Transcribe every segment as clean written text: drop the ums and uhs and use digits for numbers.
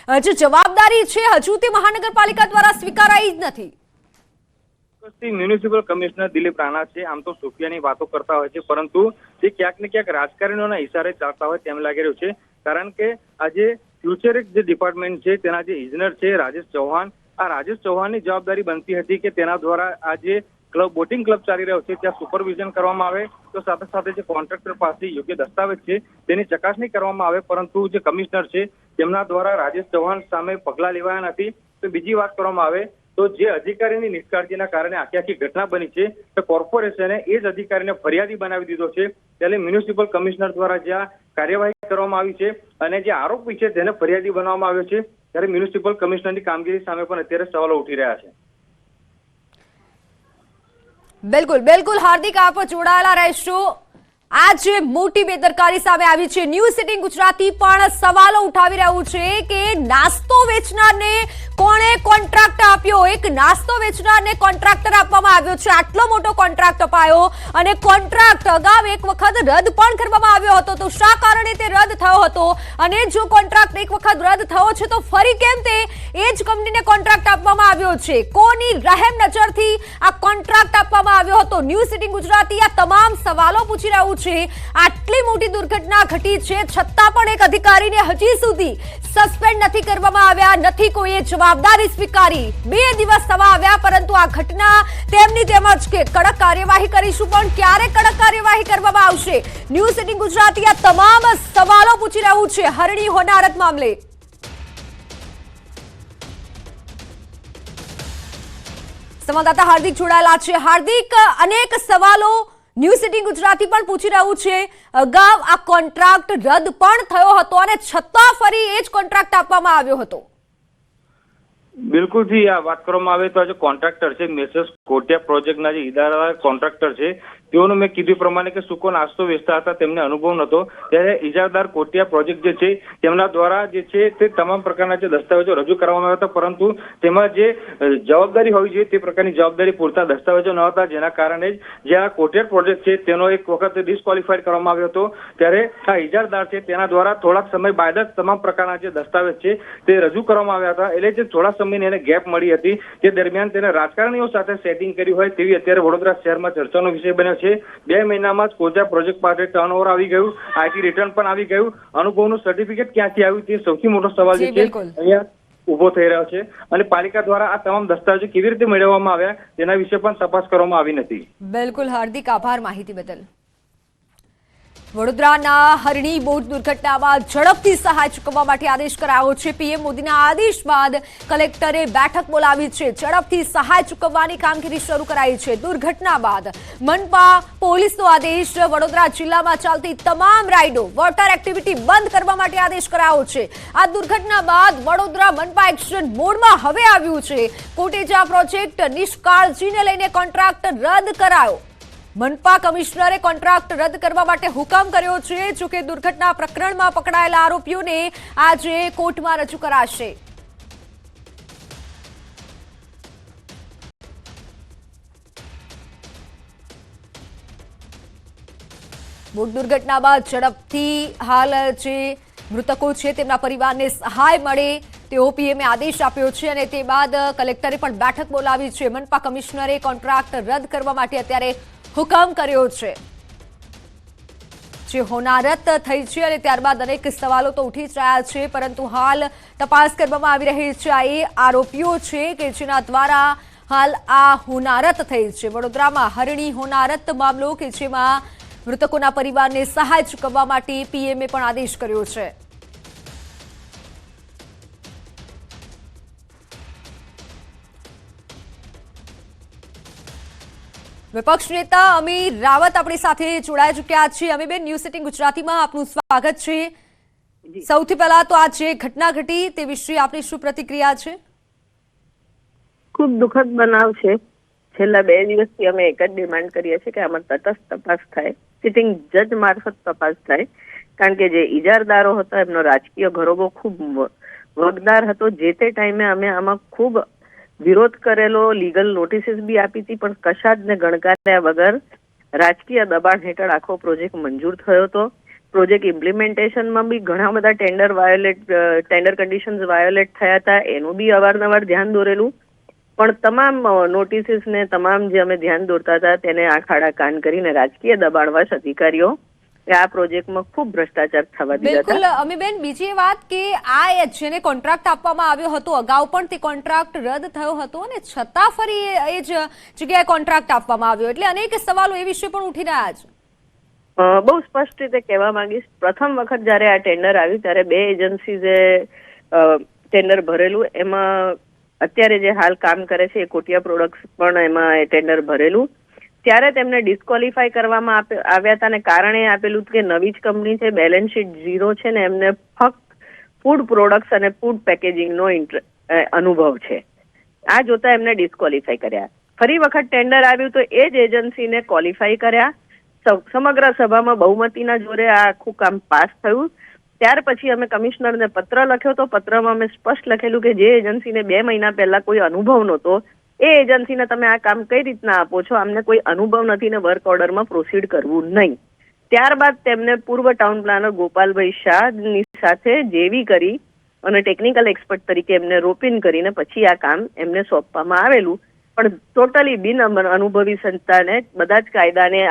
જે જવાબદારી છે હજુ તે મહાનગરપાલિકા દ્વારા સ્વીકારાઈ જ નથી? મ્યુનિસિપલ કમિશનર દિલીપ રાણા છે, આમ તો સોફિયાની વાતો કરતા હોય છે, પરંતુ તે ક્યાંક ને ક્યાંક રાજકારણીઓના ઇશારે ચાલતા હોય તેમ લાગી રહ્યું છે. કારણ કે આજે ફ્યુચરિક જે ડિપાર્ટમેન્ટ છે તેના જે ઇજનેર છે રાજેશ ચૌહાણ, આ રાજેશ ચૌહાણની જવાબદારી બનતી હતી કે તેના દ્વારા આ જે બોટિંગ ક્લબ ચાલી રહ્યો છે ત્યાં સુપરવિઝન કરવામાં આવે, તો સાથે સાથે જે કોન્ટ્રાક્ટર પાસે યોગ્ય દસ્તાવેજ છે તેની ચકાસણી કરવામાં આવે. પરંતુ જે કમિશનર છે તેમના દ્વારા રાજેશ ચૌહાણ સામે પગલાં લેવાયા નથી. તો બીજી વાત કરવામાં આવે તો જે અધિકારીની નિષ્કાળજીના કારણે આખી ઘટના બની છે તો કોર્પોરેશને એ જ અધિકારીને ફરિયાદી બનાવી દીધો છે. ત્યારે મ્યુનિસિપલ કમિશનર દ્વારા જ્યાં કાર્યવાહી કરવામાં આવી છે અને જે આરોપી છે તેને ફરિયાદી બનાવવામાં આવ્યો છે, ત્યારે મ્યુનિસિપલ કમિશનરની કામગીરી સામે પણ અત્યારે સવાલો ઉઠી રહ્યા છે. બિલકુલ બિલકુલ હાર્દિક, આપ જોડાયેલા રહેશો. આ જે મોટી બેદરકારી સામે આવી છે, ન્યૂઝ 18 ગુજરાતી પણ સવાલો ઉઠાવી રહ્યું છે કે નાસ્તો વેચનારને કોણે કોન્ટ્રાક્ટ આપ્યો? એક નાસ્તો વેચનારને કોન્ટ્રાક્ટર આપવામાં આવ્યો છે, આટલો મોટો કોન્ટ્રાક્ટ અપાયો અને કોન્ટ્રાક્ટ અગાઉ એક વખત રદ પણ કરવામાં આવ્યો હતો. તો શા કારણે તે રદ થયો હતો? અને જો કોન્ટ્રાક્ટ એક વખત રદ થયો છે તો ફરી કેમ તે એ જ કંપનીને કોન્ટ્રાક્ટ આપવામાં આવ્યો છે? કોની રહેમ નજરથી આ કોન્ટ્રાક્ટ આપવામાં આવ્યો હતો? ન્યૂઝ 18 ગુજરાતી આ તમામ સવાલો પૂછી રહ્યું છે. આટલી મોટી દુર્ઘટના ઘટી છે છતાં પણ એક અધિકારીને હજી સુધી સસ્પેન્ડ નથી કરવામાં આવ્યા, નથી કોઈએ જવાબદારી સ્વીકારી. 2 દિવસ થવા આવ્યા પરંતુ આ ઘટના તેમની તેમજ કે કડક કાર્યવાહી કરીશું, પણ ક્યારે કડક કાર્યવાહી કરવામાં આવશે? ન્યૂઝ 18 ગુજરાતી આ તમામ સવાલો પૂછી રહ્યું છે હરણી હોનારત મામલે. સંવાદદાતા હાર્દિક જોડાયેલા છે. હાર્દિક, અનેક સવાલો ન્યૂઝ 18 ગુજરાતી પણ પૂછી રહ્યું છે. અગાઉ આ કોન્ટ્રાક્ટ રદ પણ થયો હતો અને છતાં ફરી એ જ કોન્ટ્રાક્ટ આપવામાં આવ્યો હતો. બિલકુલ જી, આ વાત કરવામાં આવે તો આજે કોન્ટ્રાક્ટર છે મેસર્સ કોટિયા પ્રોજેક્ટના જે ઇદારા કોન્ટ્રાક્ટર છે તેઓનું મેં કીધું પ્રમાણે કે સૂકો નાસ્તો વેચતા હતા, તેમને અનુભવ નહોતો. ત્યારે ઇજારદાર કોટિયા પ્રોજેક્ટ જે છે તેમના દ્વારા જે છે તે તમામ પ્રકારના જે દસ્તાવેજો રજૂ કરવામાં આવ્યા હતા, પરંતુ તેમાં જે જવાબદારી હોવી જોઈએ તે પ્રકારની જવાબદારી પૂરતા દસ્તાવેજો ન હતા, જેના કારણે જે આ કોટિયા પ્રોજેક્ટ છે તેનો એક વખત ડિસ્ક્વોલિફાઈડ કરવામાં આવ્યો હતો. ત્યારે આ ઇજારદાર છે તેના દ્વારા થોડાક સમય બાદ જ તમામ પ્રકારના જે દસ્તાવેજ છે તે રજૂ કરવામાં આવ્યા હતા. એટલે જે થોડા સમયની એને ગેપ મળી હતી તે દરમિયાન તેને રાજકારણીઓ સાથે સેટિંગ કર્યું હોય તેવી અત્યારે વડોદરા શહેરમાં ચર્ચાનો વિષય બન્યો છે. 2 મહિનામાં જ કોટિયા પ્રોજેક્ટ પાસે ટર્નઓવર આવી ગયું, આઈટી રિટર્ન પણ આવી ગયું, અનુભવનું સર્ટિફિકેટ ક્યાંથી આવ્યું તે સૌથી મોટો સવાલ જે છે અહીંયા ઉભો થઈ રહ્યો છે. અને પાલિકા દ્વારા આ તમામ દસ્તાવેજો કેવી રીતે મેળવવામાં આવ્યા તેના વિશે પણ તપાસ કરવામાં આવી નથી. બિલકુલ હાર્દિક, આભાર માહિતી બદલ. વડોદરાના હરણી બોટ દુર્ઘટનામાં ઝડપથી સહાય ચૂકવવા માટે આદેશ કરાયો છે. પીએમ મોદીના આદેશ બાદ કલેક્ટરે બેઠક બોલાવી છે. ઝડપથી સહાય ચૂકવવાની કામગીરી શરૂ કરાઈ છે. દુર્ઘટના બાદ મનપા પોલીસનો આદેશ. વડોદરા જિલ્લામાં ચાલતી તમામ રાઇડો, વોટર એક્ટિવિટી બંધ કરવા માટે આદેશ કરાયો છે. આ દુર્ઘટના બાદ વડોદરા મનપા એક્શન મોડમાં હવે આવ્યું છે. કોટેજા પ્રોજેક્ટ નિષ્કાળજીને લઈને કોન્ટ્રાક્ટ રદ કરાયો. મનપા કમિશનરે કોન્ટ્રાક્ટ રદ કરવા માટે હુકમ કર્યો છે. જોકે દુર્ઘટના પ્રકરણમાં પકડાયેલા આરોપીઓને આજે કોર્ટમાં રજૂ કરાશે. બોટ દુર્ઘટના બાદ ઝડપથી હાલ જે મૃતકો છે તેમના પરિવારને સહાય મળે તેવો પીએમએ આદેશ આપ્યો છે અને તે બાદ કલેક્ટરે પણ બેઠક બોલાવી છે. મનપા કમિશનરે કોન્ટ્રાક્ટ રદ કરવા માટે અત્યારે હુકમ કર્યો છે. જે હોનારત થઈ છે અને ત્યારબાદ અનેક સવાલો તો ઉઠી જ રહ્યા છે, પરંતુ હાલ તપાસ કરવામાં આવી રહી છે. આ એ આરોપીઓ છે કે જેના દ્વારા હાલ આ હોનારત થઈ છે. વડોદરામાં હરણી હોનારત મામલો કે જેમાં મૃતકોના પરિવારને સહાય ચૂકવવા માટે પીએમએ પણ આદેશ કર્યો છે. વિપક્ષ નેતા અમીર રાવત આપણી સાથે જોડાઈ ચૂક્યા છે. અમીબેન, ન્યૂઝ 18 ગુજરાતીમાં આપનું સ્વાગત છે. સૌથી પહેલા તો આ જે ઘટના ઘટી તે વિશે આપની શું પ્રતિક્રિયા છે? ખૂબ દુઃખદ બનાવ છે. છેલ્લા 2 દિવસથી અમે એક જ ડિમાન્ડ કરીએ છીએ કે આમાં તટસ્થ તપાસ થાય, સિટિંગ જજ મારફત તપાસ થાય. કારણ કે જે ઇજારદારો હતા એમનો રાજકીય ઘરોબો ખૂબ વગદાર હતો. જે તે ટાઈમે અમે આમાં ખૂબ વિરોધ કરેલો, લીગલ નોટિસીસ બી આપી હતી, પણ કશા જ ને ગણકાર્યા વગર રાજકીય દબાણ હેઠળ આખો પ્રોજેક્ટ મંજૂર થયો હતો. પ્રોજેક્ટ ઇમ્પ્લિમેન્ટેશનમાં બી ઘણા બધા ટેન્ડર કન્ડિશન્સ વાયોલેટ થયા હતા, એનું બી અવારનવાર ધ્યાન દોરેલું. પણ તમામ નોટિસીસ ને તમામ જે અમે ધ્યાન દોરતા હતા તેને આંખ આડા કાન કરીને રાજકીય દબાણવશ અધિકારીઓ આ પ્રોજેક્ટમાં ખૂબ ભ્રષ્ટાચાર થવા દીધા હતા. બિલકુલ અમીબેન, બીજી વાત કે આ જેને કોન્ટ્રાક્ટ આપવામાં આવ્યો હતો અગાઉ પણ તે કોન્ટ્રાક્ટ રદ થયો હતો અને છતાં ફરી એ જ જગ્યાએ કોન્ટ્રાક્ટ આપવામાં આવ્યો, એટલે અનેક સવાલો એ વિશે પણ ઉઠી રહ્યા છે. બહુ સ્પષ્ટ રીતે કહેવા માંગીશ, પ્રથમ વખત જ્યારે આ ટેન્ડર આવ્યું ત્યારે 2 એજન્સીઝે ટેન્ડર ભરેલું. એમાં અત્યારે જે હાલ કામ કરે છે એ કોટિયા પ્રોડક્ટ્સ પણ એમાં એ ટેન્ડર ભરેલું. ત્યારે તેમને ડિસ્કોલિફાય કરવામાં આવ્યા હતા અને કારણે આપેલું કે નવી જ કંપની છે, બેલેન્સ શીટ 0 છે ને એમને ફક્ત ફૂડ પ્રોડક્ટ્સ અને ફૂડ પેકેજિંગનો અનુભવ છે. આ જોતા એમને ડિસ્કોલિફાય કર્યા. ફરી વખત ટેન્ડર આવ્યું તો એ જ એજન્સીને ક્વોલિફાય કર્યા. સમગ્ર સભામાં બહુમતીના જોરે આ આખું કામ પાસ થયું. ત્યાર પછી અમે કમિશનરને પત્ર લખ્યો તો પત્રમાં અમે સ્પષ્ટ લખેલું કે જે એજન્સીને 2 મહિના પહેલા કોઈ અનુભવ નહોતો એ એજન્સીને તમે આ કામ કઈ રીતના આપો છો, અમને કોઈ અનુભવ નથી ને વર્ક ઓર્ડરમાં પ્રોસીડ કરવું નહીં. ત્યારબાદ તેમને પૂર્વ ટાઉન પ્લાનર ગોપાલભાઈ શાહની સાથે જેવી કરી અને ટેકનિકલ એક્સપર્ટ તરીકે એમને રોપિન કરીને પછી આ કામ એમને સોંપવામાં આવેલું. પણ ટોટલી બિન અનુભવી સંસ્થાને બધા જ કાયદાને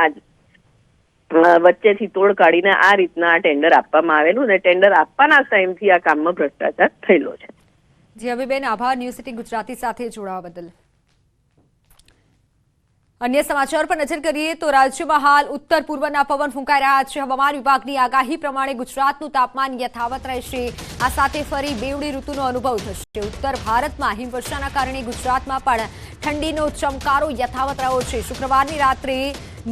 વચ્ચેથી તોડ કાઢીને આ રીતના આ ટેન્ડર આપવામાં આવેલું અને ટેન્ડર આપવાના ટાઈમથી આ કામમાં ભ્રષ્ટાચાર થયેલો છે. જી અમીબેન, આભાર ન્યૂઝ સિટી ગુજરાતી સાથે જોડાવા બદલ. અન્ય સમાચાર પર નજર કરીએ તો રાજ્યમાં હાલ ઉત્તર પૂર્વના પવન ફૂંકાઈ રહ્યા છે. હવામાન વિભાગની આગાહી પ્રમાણે ગુજરાતનું તાપમાન યથાવત રહેશે. આ સાથે ફરી બેવડી ઋતુનો અનુભવ થશે. ઉત્તર ભારતમાં હિમવર્ષાના કારણે ગુજરાતમાં પણ ઠંડીનો ચમકારો યથાવત રહ્યો છે. શુક્રવારની રાત્રે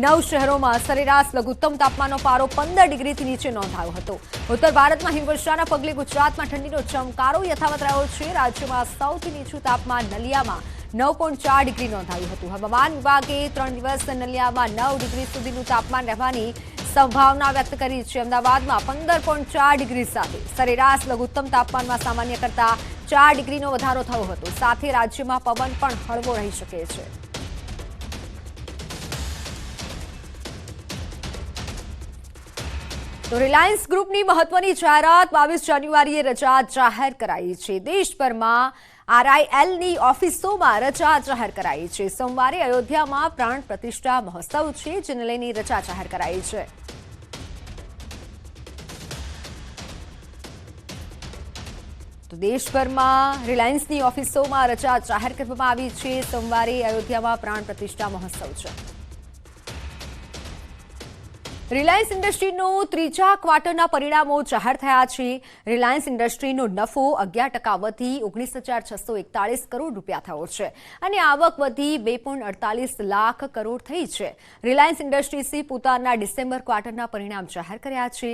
9 શહેરોમાં સરેરાશ લઘુત્તમ તાપમાનનો પારો 15 ડિગ્રીથી નીચે નોંધાયો હતો. ઉત્તર ભારતમાં હિમવર્ષાના પગલે ગુજરાતમાં ઠંડીનો ચમકારો યથાવત રહ્યો છે. રાજ્યમાં સૌથી નીચું તાપમાન નલિયામાં 9.4 ડિગ્રી નોંધાયું હતું. હવામાન વિભાગે 3 દિવસ નલિયામાં 9 ડિગ્રી સુધીનું તાપમાન રહેવાની સંભાવના વ્યક્ત કરી છે. અમદાવાદમાં 15.4 ડિગ્રી સાથે સરેરાશ લઘુત્તમ તાપમાનમાં સામાન્ય કરતા 4 ડિગ્રીનો વધારો થયો હતો. સાથે રાજ્યમાં પવન પણ હળવો રહી શકે છે. તો રિલાયન્સ ગ્રુપની મહત્વની જાહેરાત 22 જાન્યુઆરીએ રજા જાહેર કરાઈ છે. દેશભરમાં RILની ઓફિસોમાં રજા જાહેર કરાઈ છે. સોમવારે અયોધ્યામાં પ્રાણ પ્રતિષ્ઠા મહોત્સવ છે, જેને લઈને રજા જાહેર કરાઈ છે. તો દેશભરમાં રિલાયન્સની ઓફિસોમાં રજા જાહેર કરવામાં આવી છે. સોમવારે અયોધ્યામાં પ્રાણ પ્રતિષ્ઠા મહોત્સવ છે. રિલાયન્સ ઇન્ડસ્ટ્રીનો ત્રીજા ક્વાર્ટરના પરિણામો જાહેર થયા છે. રિલાયન્સ ઇન્ડસ્ટ્રીનો નફો 11% વધી 19,641 કરોડ રૂપિયા થયો છે અને આવક વધી 2.48 લાખ કરોડ થઈ છે. રિલાયન્સ ઇન્ડસ્ટ્રીઝે પોતાના ડિસેમ્બર ક્વાર્ટરના પરિણામ જાહેર કર્યા છે.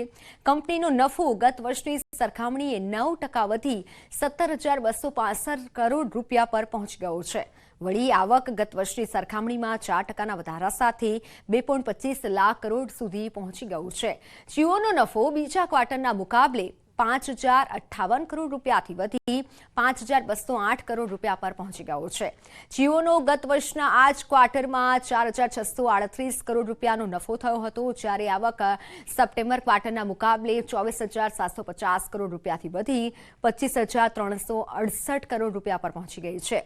કંપનીનો નફો ગત વર્ષની સરખામણીએ 9% વધી 17,265 કરોડ રૂપિયા પર પહોંચી ગયો છે. વળી આવક ગત વર્ષની સરખામણીમાં 4%ના વધારા સાથે 2.25 લાખ કરોડ સુધી પહોંચી ગયું છે. જીઓનો નફો બીજા ક્વાર્ટરના મુકાબલે 5,058 કરોડ રૂપિયાથી વધી 5,208 કરોડ રૂપિયા પર પહોંચી ગયો છે. જીઓનો ગત વર્ષના આ જ ક્વાર્ટરમાં 4,638 કરોડ રૂપિયાનો નફો થયો હતો, જ્યારે આવક સપ્ટેમ્બર ક્વાર્ટરના મુકાબલે 24,750 કરોડ રૂપિયાથી વધી 25,368 કરોડ રૂપિયા પર પહોંચી ગઈ છે.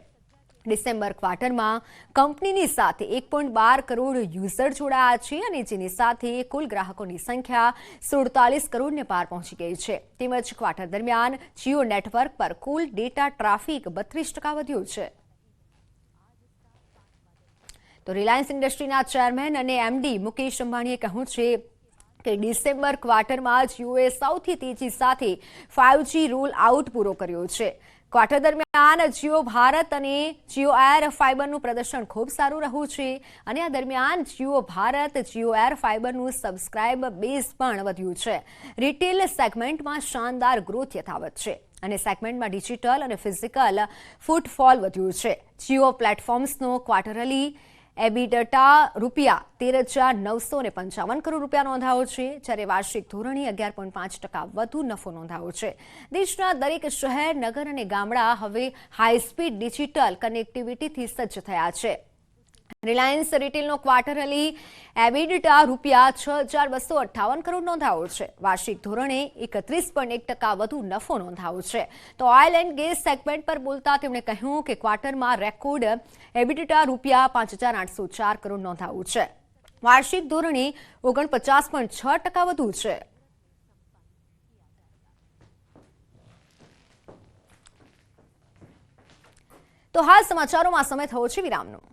ડિસેમ્બર ક્વાર્ટરમાં કંપનીની સાથે 1.12 કરોડ યુઝર જોડાયા છે અને જેની સાથે કુલ ગ્રાહકોની સંખ્યા 47 કરોડને પાર પહોંચી ગઈ છે. તેમજ ક્વાર્ટર દરમિયાન જીઓ નેટવર્ક પર કુલ ડેટા ટ્રાફિક 32% વધ્યું છે. તો રિલાયન્સ ઇન્ડસ્ટ્રીના ચેરમેન અને MD મુકેશ અંબાણીએ કહ્યું છે કે ડિસેમ્બર ક્વાર્ટરમાં જીઓએ સૌથી તેજી સાથે 5G રોલ આઉટ પૂરો કર્યો છે. ક્વાર્ટર દરમિયાન જીઓ ભારત અને જીઓ એર ફાઇબરનું પ્રદર્શન ખૂબ સારું રહ્યું છે અને આ દરમિયાન જીઓ ભારત જીઓ એર ફાઇબરનું સબસ્ક્રાઇબ બેઝ પણ વધ્યું છે. રિટેલ સેગમેન્ટમાં શાનદાર ગ્રોથ યથાવત છે અને સેગમેન્ટમાં ડિજિટલ અને ફિઝિકલ ફૂટફોલ વધ્યું છે. જીઓ પ્લેટફોર્મ્સનો ક્વાર્ટરલી એબિડટા ₹13,955 કરોડ રૂપિયા નોંધાયો છે, જ્યારે વાર્ષિક ધોરણે 11.5% વધુ નફો નોંધાયો છે. દેશના દરેક શહેર, નગર અને ગામડા હવે હાઈસ્પીડ ડિજિટલ કનેક્ટિવિટીથી સજ્જ થયા છે. રિલાયન્સ રિટેલનો ક્વાર્ટરલી એબિડિટા રૂપિયા 6,258 કરોડ નોંધાયો છે. વાર્ષિક ધોરણે 31.1% વધુ નફો નોંધાયો છે. તો ઓઇલ એન્ડ ગેસ સેગમેન્ટ પર બોલતા તેમણે કહ્યું કે ક્વાર્ટરમાં રેકોર્ડ એબિડિટા રૂપિયા 5,804 કરોડ નોંધાયું છે. વાર્ષિક ધોરણે 49.6% વધુ છે. તો હાલ સમાચારોમાં સમય થયો છે વિરામનો.